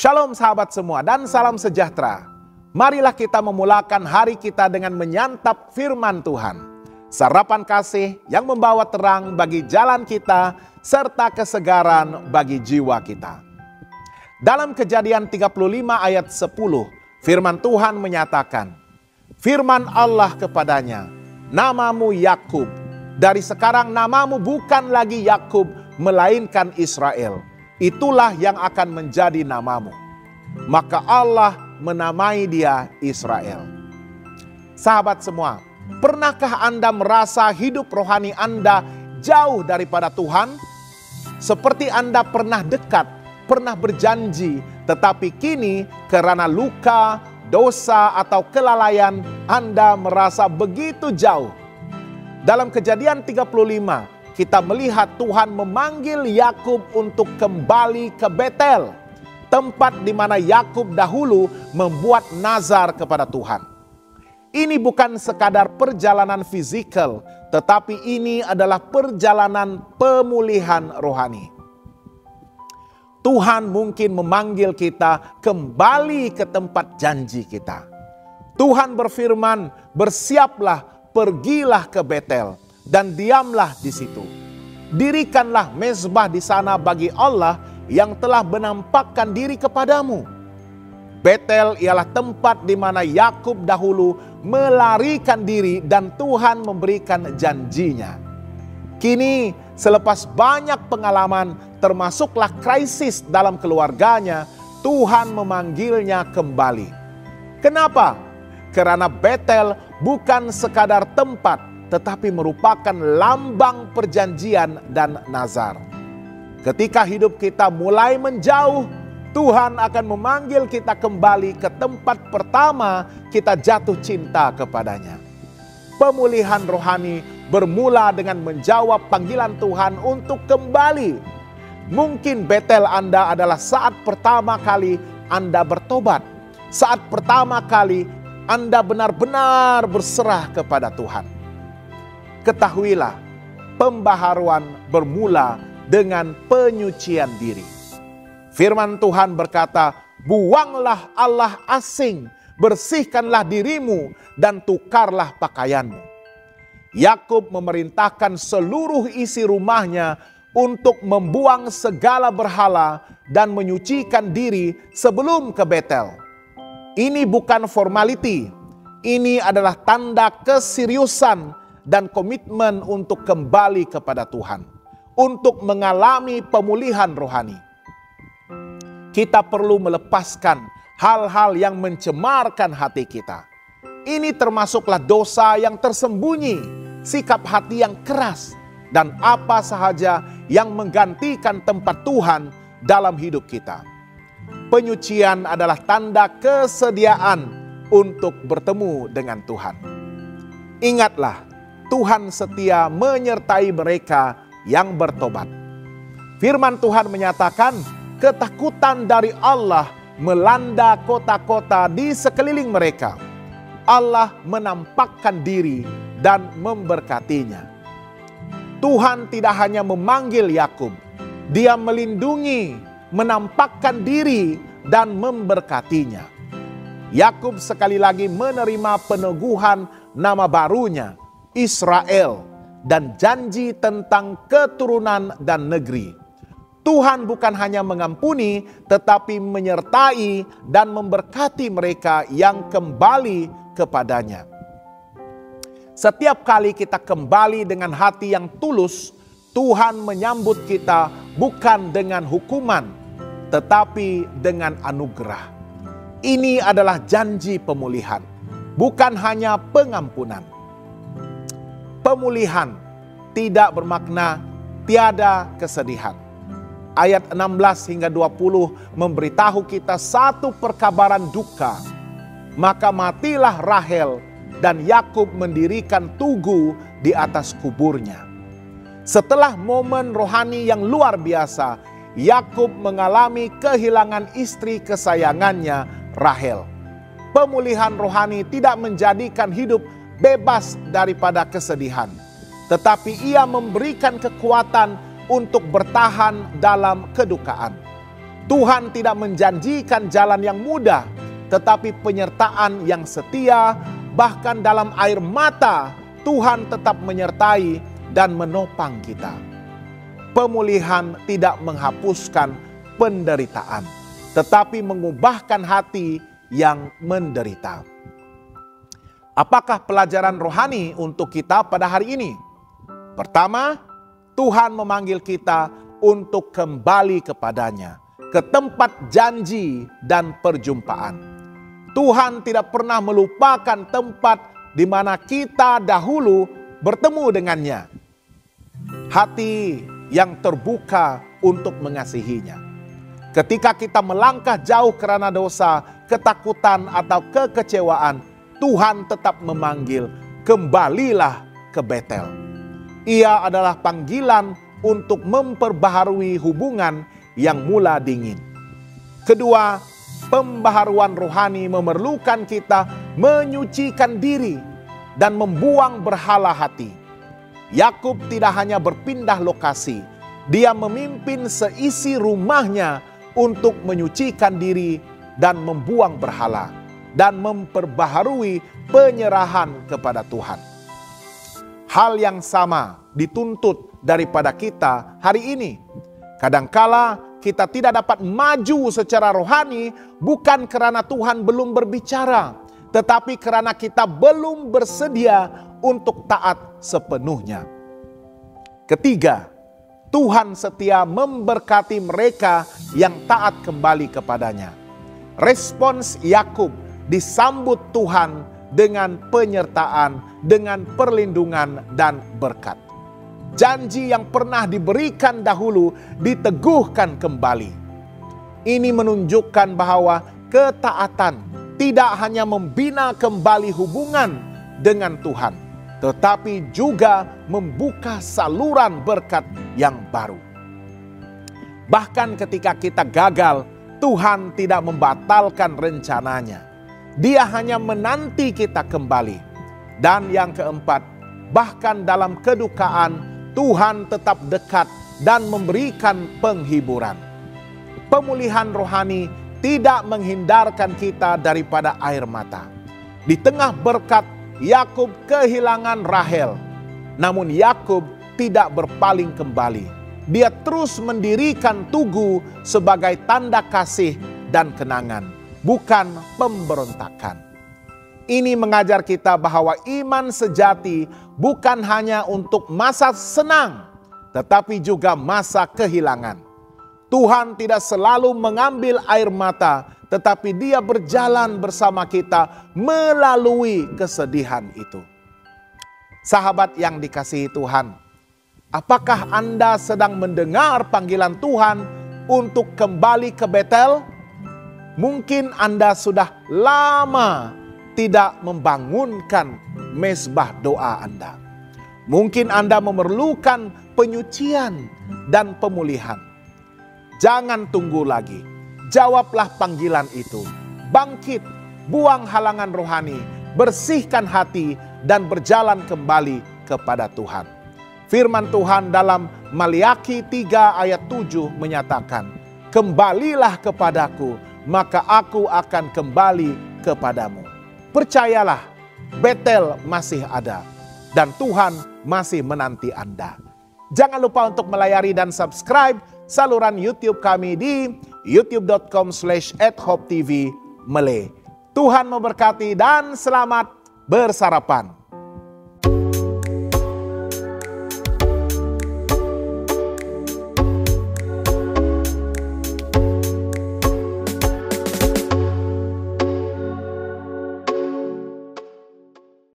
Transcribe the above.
Shalom sahabat semua dan salam sejahtera. Marilah kita memulakan hari kita dengan menyantap firman Tuhan. Sarapan kasih yang membawa terang bagi jalan kita serta kesegaran bagi jiwa kita. Dalam Kejadian 35 ayat 10, firman Tuhan menyatakan, firman Allah kepadanya, namamu Yakub. Dari sekarang namamu bukan lagi Yakub, melainkan Israel. Itulah yang akan menjadi namamu. Maka Allah menamai dia Israel. Sahabat semua, pernahkah Anda merasa hidup rohani Anda jauh daripada Tuhan? Seperti Anda pernah dekat, pernah berjanji, tetapi kini karena luka, dosa atau kelalaian Anda merasa begitu jauh. Dalam Kejadian 35, kita melihat Tuhan memanggil Yakub untuk kembali ke Betel, tempat di mana Yakub dahulu membuat nazar kepada Tuhan. Ini bukan sekadar perjalanan fisikal, tetapi ini adalah perjalanan pemulihan rohani. Tuhan mungkin memanggil kita kembali ke tempat janji kita. Tuhan berfirman, bersiaplah, pergilah ke Betel dan diamlah di situ. Dirikanlah mezbah di sana bagi Allah yang telah menampakkan diri kepadamu. Betel ialah tempat di mana Yakub dahulu melarikan diri dan Tuhan memberikan janjinya. Kini selepas banyak pengalaman termasuklah krisis dalam keluarganya, Tuhan memanggilnya kembali. Kenapa? Karena Betel bukan sekadar tempat, tetapi merupakan lambang perjanjian dan nazar. Ketika hidup kita mulai menjauh, Tuhan akan memanggil kita kembali ke tempat pertama kita jatuh cinta kepadanya. Pemulihan rohani bermula dengan menjawab panggilan Tuhan untuk kembali. Mungkin Betel Anda adalah saat pertama kali Anda bertobat. Saat pertama kali Anda benar-benar berserah kepada Tuhan. Ketahuilah, pembaharuan bermula dengan penyucian diri. Firman Tuhan berkata, buanglah Allah asing, bersihkanlah dirimu, dan tukarlah pakaianmu. Yakub memerintahkan seluruh isi rumahnya untuk membuang segala berhala dan menyucikan diri sebelum ke Betel. Ini bukan formality, ini adalah tanda keseriusan dan komitmen untuk kembali kepada Tuhan, untuk mengalami pemulihan rohani. Kita perlu melepaskan hal-hal yang mencemarkan hati kita. Ini termasuklah dosa yang tersembunyi, sikap hati yang keras, dan apa sahaja yang menggantikan tempat Tuhan dalam hidup kita. Penyucian adalah tanda kesediaan untuk bertemu dengan Tuhan. Ingatlah, Tuhan setia menyertai mereka yang bertobat. Firman Tuhan menyatakan, ketakutan dari Allah melanda kota-kota di sekeliling mereka. Allah menampakkan diri dan memberkatinya. Tuhan tidak hanya memanggil Yakub, Dia melindungi, menampakkan diri dan memberkatinya. Yakub sekali lagi menerima peneguhan nama barunya, Israel, dan janji tentang keturunan dan negeri. Tuhan bukan hanya mengampuni, tetapi menyertai dan memberkati mereka yang kembali kepadanya. Setiap kali kita kembali dengan hati yang tulus, Tuhan menyambut kita bukan dengan hukuman, tetapi dengan anugerah. Ini adalah janji pemulihan, bukan hanya pengampunan. Pemulihan tidak bermakna tiada kesedihan. Ayat 16 hingga 20 memberitahu kita satu perkabaran duka. Maka matilah Rahel dan Yakub mendirikan tugu di atas kuburnya. Setelah momen rohani yang luar biasa, Yakub mengalami kehilangan istri kesayangannya, Rahel. Pemulihan rohani tidak menjadikan hidup bebas daripada kesedihan, tetapi ia memberikan kekuatan untuk bertahan dalam kedukaan. Tuhan tidak menjanjikan jalan yang mudah, tetapi penyertaan yang setia. Bahkan dalam air mata, Tuhan tetap menyertai dan menopang kita. Pemulihan tidak menghapuskan penderitaan, tetapi mengubahkan hati yang menderita. Apakah pelajaran rohani untuk kita pada hari ini? Pertama, Tuhan memanggil kita untuk kembali kepadanya, ke tempat janji dan perjumpaan. Tuhan tidak pernah melupakan tempat di mana kita dahulu bertemu dengannya. Hati yang terbuka untuk mengasihinya. Ketika kita melangkah jauh karena dosa, ketakutan atau kekecewaan, Tuhan tetap memanggil, kembalilah ke Betel. Ia adalah panggilan untuk memperbaharui hubungan yang mula dingin. Kedua, pembaharuan rohani memerlukan kita menyucikan diri dan membuang berhala hati. Yakub tidak hanya berpindah lokasi, dia memimpin seisi rumahnya untuk menyucikan diri dan membuang berhala dan memperbaharui penyerahan kepada Tuhan. Hal yang sama dituntut daripada kita hari ini. Kadangkala kita tidak dapat maju secara rohani bukan karena Tuhan belum berbicara, tetapi karena kita belum bersedia untuk taat sepenuhnya. Ketiga, Tuhan setia memberkati mereka yang taat kembali kepadanya. Respons Yakub disambut Tuhan dengan penyertaan, dengan perlindungan dan berkat. Janji yang pernah diberikan dahulu diteguhkan kembali. Ini menunjukkan bahwa ketaatan tidak hanya membina kembali hubungan dengan Tuhan, tetapi juga membuka saluran berkat yang baru. Bahkan ketika kita gagal, Tuhan tidak membatalkan rencananya. Dia hanya menanti kita kembali. Dan yang keempat, bahkan dalam kedukaan, Tuhan tetap dekat dan memberikan penghiburan. Pemulihan rohani tidak menghindarkan kita daripada air mata. Di tengah berkat, Yakub kehilangan Rahel. Namun Yakub tidak berpaling kembali. Dia terus mendirikan tugu sebagai tanda kasih dan kenangan, bukan pemberontakan. Ini mengajar kita bahwa iman sejati bukan hanya untuk masa senang, tetapi juga masa kehilangan. Tuhan tidak selalu mengambil air mata, tetapi Dia berjalan bersama kita melalui kesedihan itu. Sahabat yang dikasihi Tuhan, apakah Anda sedang mendengar panggilan Tuhan untuk kembali ke Betel? Mungkin Anda sudah lama tidak membangunkan mezbah doa Anda. Mungkin Anda memerlukan penyucian dan pemulihan. Jangan tunggu lagi. Jawablah panggilan itu. Bangkit, buang halangan rohani, bersihkan hati, dan berjalan kembali kepada Tuhan. Firman Tuhan dalam Maliaki 3 ayat 7 menyatakan, "Kembalilah kepadaku, maka aku akan kembali kepadamu." Percayalah, Betel masih ada dan Tuhan masih menanti Anda. Jangan lupa untuk melayari dan subscribe saluran YouTube kami di youtube.com/@hopetv Malay. Tuhan memberkati dan selamat bersarapan.